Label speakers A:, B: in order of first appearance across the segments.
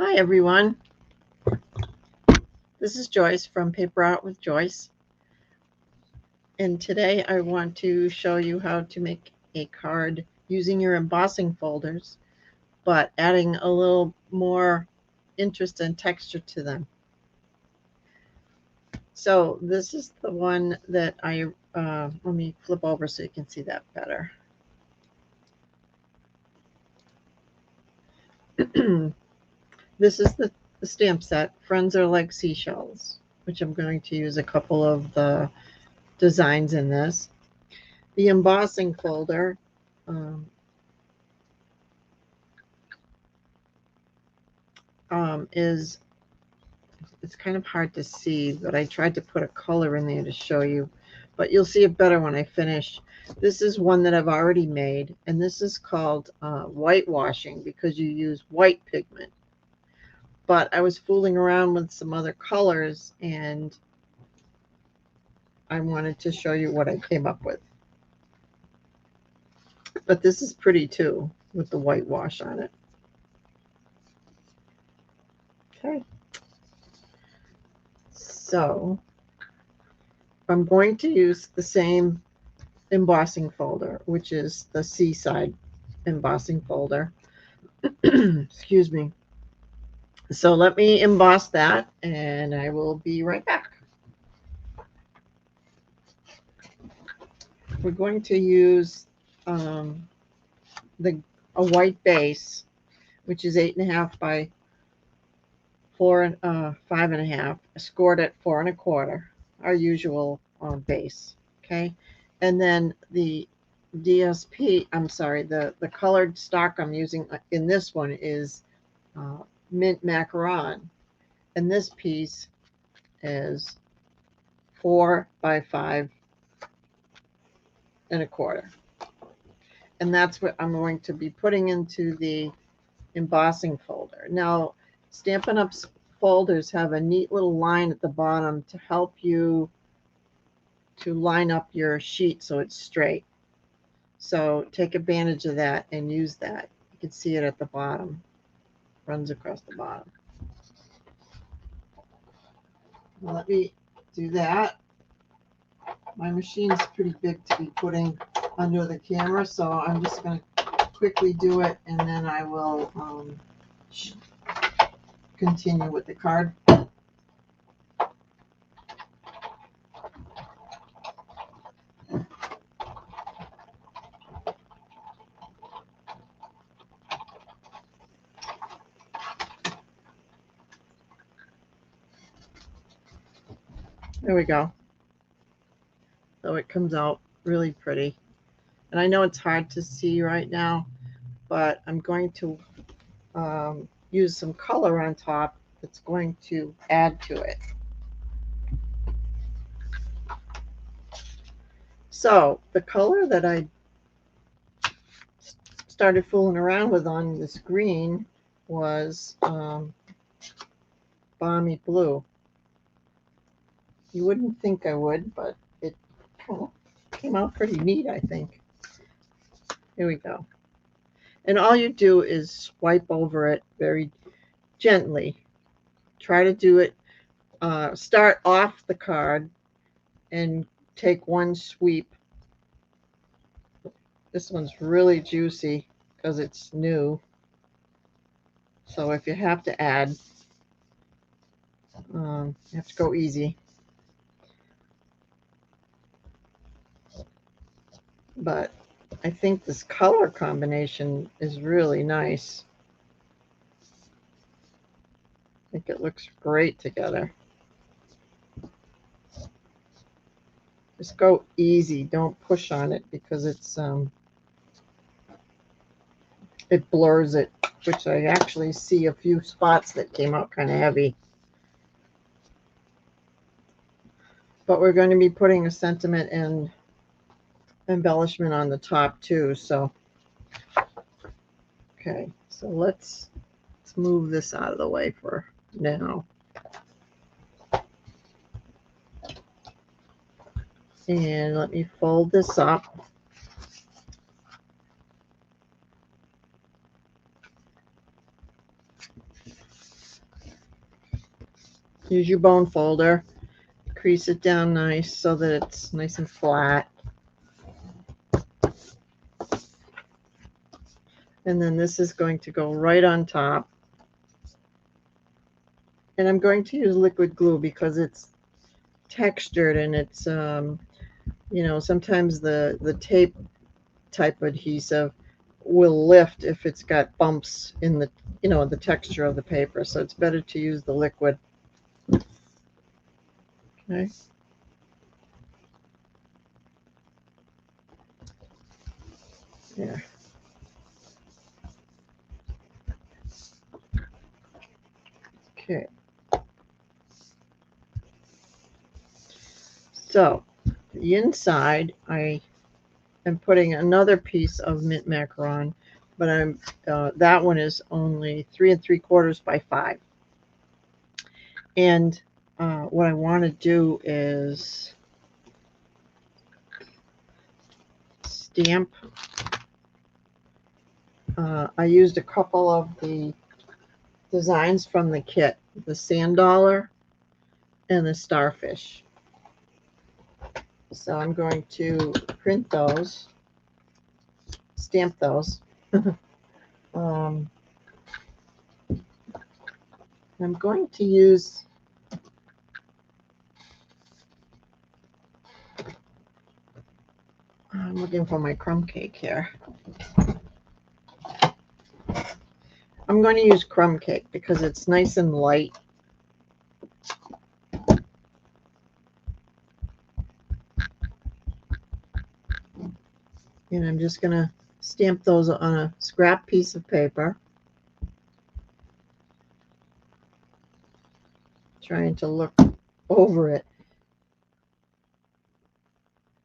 A: Hi everyone, this is Joyce from Paper Art with Joyce, and today I want to show you how to make a card using your embossing folders, but adding a little more interest and texture to them. So this is the one that let me flip over so you can see that better. This is the stamp set, Friends Are Like Seashells, which I'm going to use a couple of the designs in this. The embossing folder is, it's kind of hard to see, but I tried to put a color in there to show you, but you'll see it better when I finish. This is one that I've already made, and this is called whitewashing because you use white pigment. But I was fooling around with some other colors, and I wanted to show you what I came up with. But this is pretty too, with the whitewash on it. Okay. So I'm going to use the same embossing folder, which is the Seaside embossing folder. Excuse me. So let me emboss that, and I will be right back. We're going to use a white base, which is 8.5 by 5.5, scored at 4 1/4, our usual base. Okay, and then the the colored stock I'm using in this one is mint macaron, and this piece is 4 by 5 1/4, and that's what I'm going to be putting into the embossing folder. Now, Stampin' Up's folders have a neat little line at the bottom to help you to line up your sheet so it's straight. So take advantage of that and use that. You can see it at the bottom, runs across the bottom. Let me do that. My machine's pretty big to be putting under the camera, so I'm just going to quickly do it, and then I will continue with the card. There we go. So it comes out really pretty. And I know it's hard to see right now, but I'm going to use some color on top that's going to add to it. So the color that I started fooling around with on this green was balmy blue. You wouldn't think I would, but it came out pretty neat, I think. Here we go. And all you do is swipe over it very gently. Try to do it, start off the card and take one sweep. This one's really juicy because it's new. So if you have to add, you have to go easy. But I think this color combination is really nice. I think it looks great together. Just go easy. Don't push on it because it's it blurs it, which I actually see a few spots that came out kind of heavy. But we're going to be putting a sentiment and embellishment on the top too. So, okay, so let's move this out of the way for now. And let me fold this up. Use your bone folder, crease it down nice so that it's nice and flat. And then this is going to go right on top. And I'm going to use liquid glue because it's textured and it's, you know, sometimes the tape type adhesive will lift if it's got bumps in the, you know, the texture of the paper. So it's better to use the liquid. Okay. Yeah. Okay. So the inside, I am putting another piece of mint macaron, but I'm that one is only 3 3/4 by 5. And what I want to do is stamp. I used a couple of the designs from the kit, the sand dollar and the starfish. So I'm going to print those, stamp those. I'm going to use I'm looking for my crumb cake here. I'm going to use crumb cake because it's nice and light. And I'm just going to stamp those on a scrap piece of paper. Trying to look over it.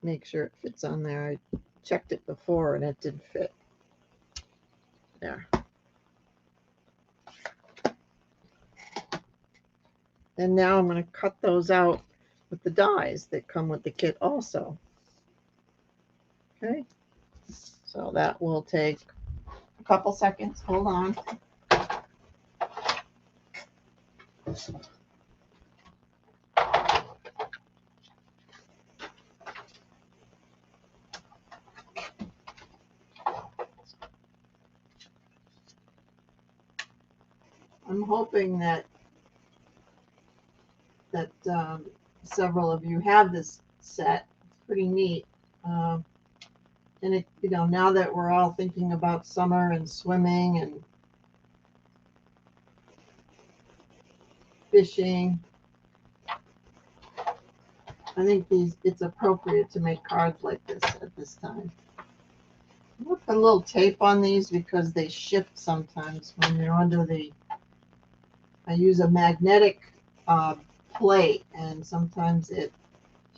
A: Make sure it fits on there. I checked it before and it did fit. There. And now I'm going to cut those out with the dies that come with the kit also. Okay. So that will take a couple seconds. Hold on. I'm hoping that several of you have this set. It's pretty neat. And it, you know, now that we're all thinking about summer and swimming and fishing, I think it's appropriate to make cards like this at this time. I'm gonna put a little tape on these because they shift sometimes when they're under the. I use a magnetic plate, and sometimes it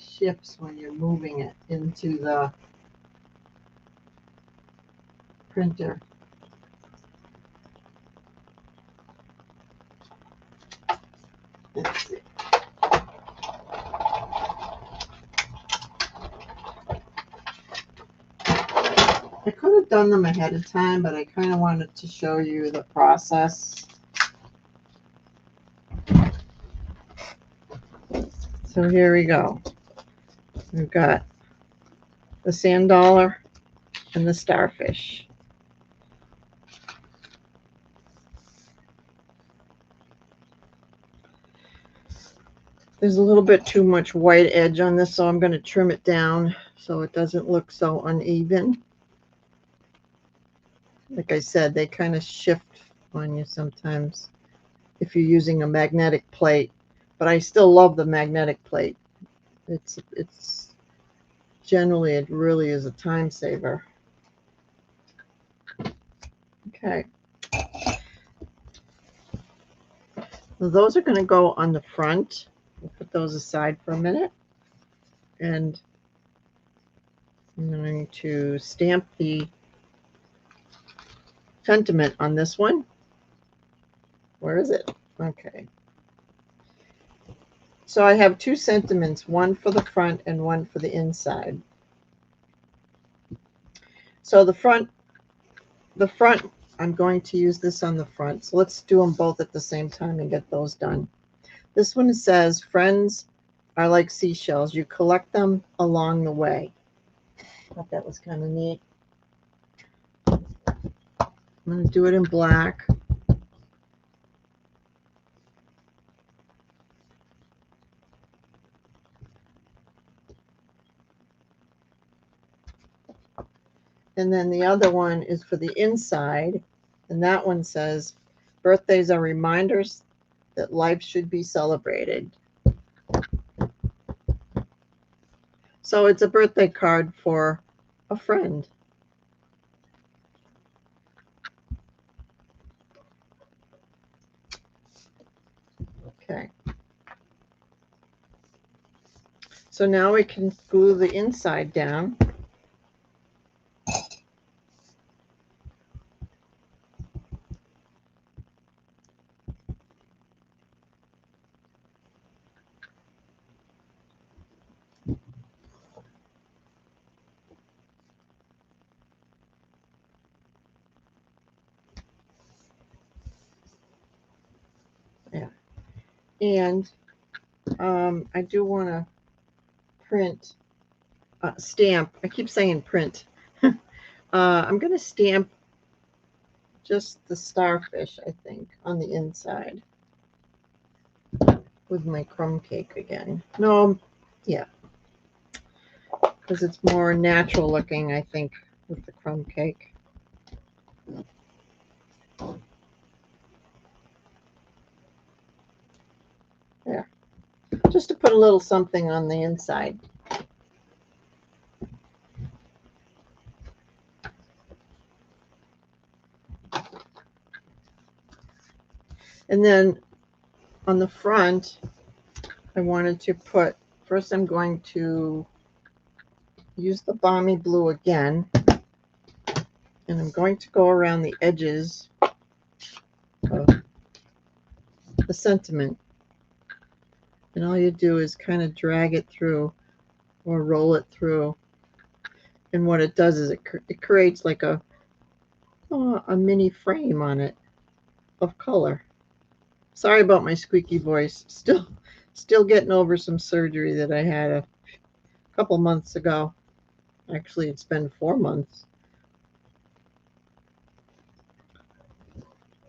A: shifts when you're moving it into the printer. Let's see. I could have done them ahead of time, but I kind of wanted to show you the process. So here we go. We've got the sand dollar and the starfish. There's a little bit too much white edge on this, so I'm going to trim it down so it doesn't look so uneven. Like I said, they kind of shift on you sometimes if you're using a magnetic plate, but I still love the magnetic plate. It's generally, it really is a time saver. Okay. Well, those are going to go on the front. We'll put those aside for a minute. And I'm going to stamp the sentiment on this one. Where is it? Okay. So I have two sentiments, one for the front and one for the inside. So the front, I'm going to use this on the front. So let's do them both at the same time and get those done. This one says, friends are like seashells. You collect them along the way. Thought that was kind of neat. I'm going to do it in black. And then the other one is for the inside. And that one says, birthdays are reminders that life should be celebrated. So it's a birthday card for a friend. Okay. So now we can glue the inside down. Yeah. And I do want to print, stamp. I keep saying print. I'm going to stamp just the starfish, I think, on the inside with my crumb cake again. No, yeah, because it's more natural looking, I think, with the crumb cake. There. Just to put a little something on the inside. And then on the front, I wanted to put, first I'm going to use the balmy blue again. And I'm going to go around the edges of the sentiment. And all you do is kind of drag it through or roll it through. And what it does is it creates like a mini frame on it of color. Sorry about my squeaky voice. Still getting over some surgery that I had a couple months ago. Actually, it's been 4 months.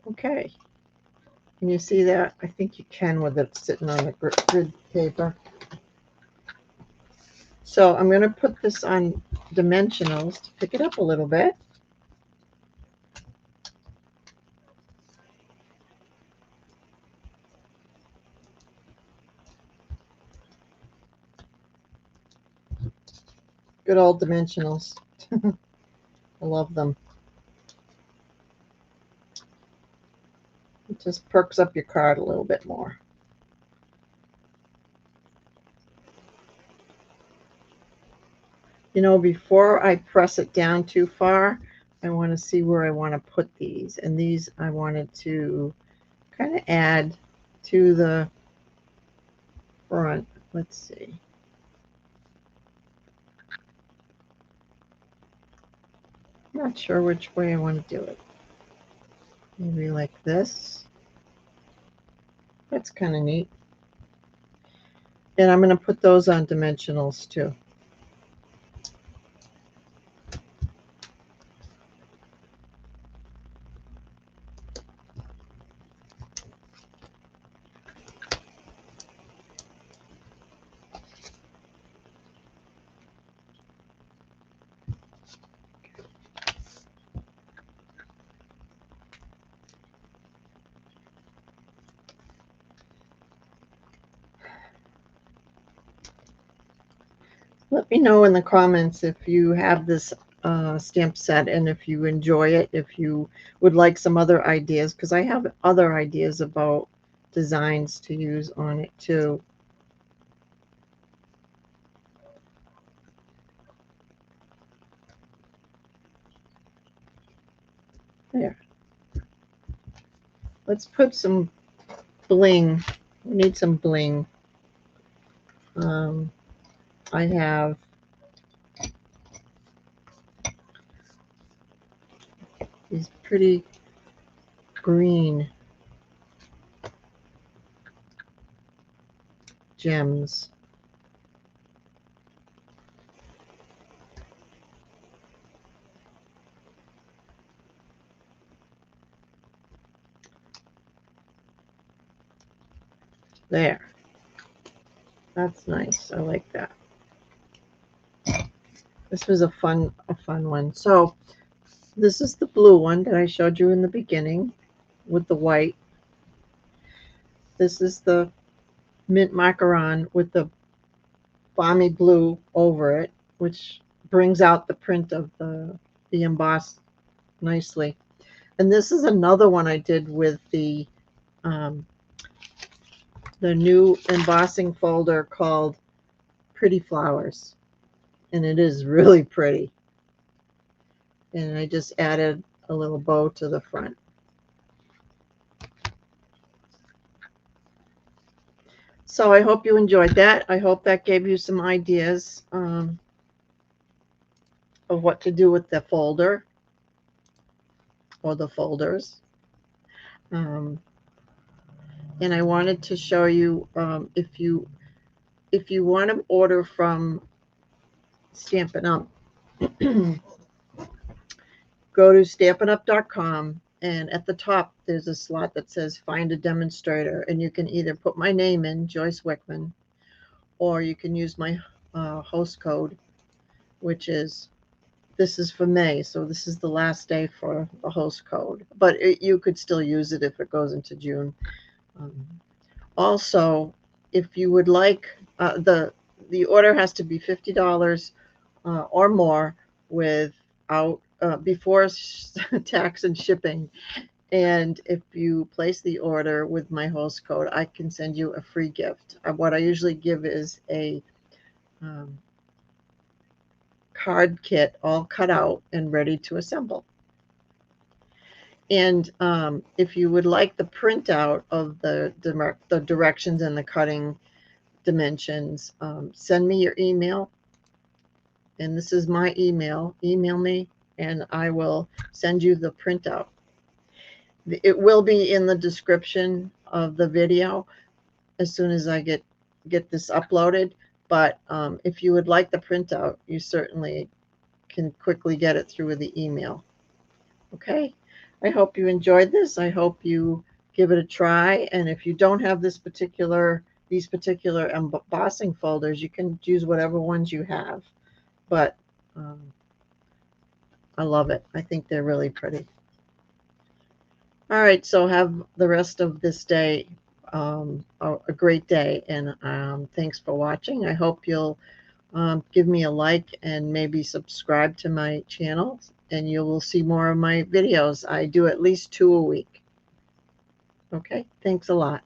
A: Okay. Can you see that? I think you can with it sitting on the grid paper. So I'm going to put this on dimensionals to pick it up a little bit. Good old dimensionals. I love them. It just perks up your card a little bit more. You know, before I press it down too far, I want to see where I want to put these. And these I wanted to kind of add to the front. Let's see. I'm not sure which way I want to do it. Maybe like this. That's kind of neat. And I'm going to put those on dimensionals too. Let me know in the comments if you have this stamp set and if you enjoy it, if you would like some other ideas, because I have other ideas about designs to use on it too. There. Let's put some bling. We need some bling. I have these pretty green gems. There. That's nice. I like that. This was a fun one. So this is the blue one that I showed you in the beginning with the white. This is the mint macaron with the balmy blue over it, which brings out the print of the emboss nicely. And this is another one I did with the new embossing folder called Pretty Flowers. And it is really pretty. And I just added a little bow to the front. So I hope you enjoyed that. I hope that gave you some ideas of what to do with the folder or the folders. And I wanted to show you if you want to order from Stampin' Up, go to stampinup.com, and at the top there's a slot that says find a demonstrator, and you can either put my name in, Joyce Wickman, or you can use my host code, which is, this is for May, so this is the last day for the host code, but you could still use it if it goes into June. Also, if you would like, the order has to be $50 or more without before tax and shipping. And if you place the order with my host code, I can send you a free gift. What I usually give is a card kit all cut out and ready to assemble. And if you would like the printout of the directions and the cutting dimensions, send me your email. And this is my email. Email me and I will send you the printout. It will be in the description of the video as soon as I get this uploaded. But if you would like the printout, you certainly can quickly get it through the email. Okay, I hope you enjoyed this. I hope you give it a try. And if you don't have these particular embossing folders, you can use whatever ones you have. But I love it. I think they're really pretty. All right, so have the rest of this day a great day, and thanks for watching. I hope you'll give me a like and maybe subscribe to my channel, and you will see more of my videos. I do at least 2 a week. Okay, thanks a lot.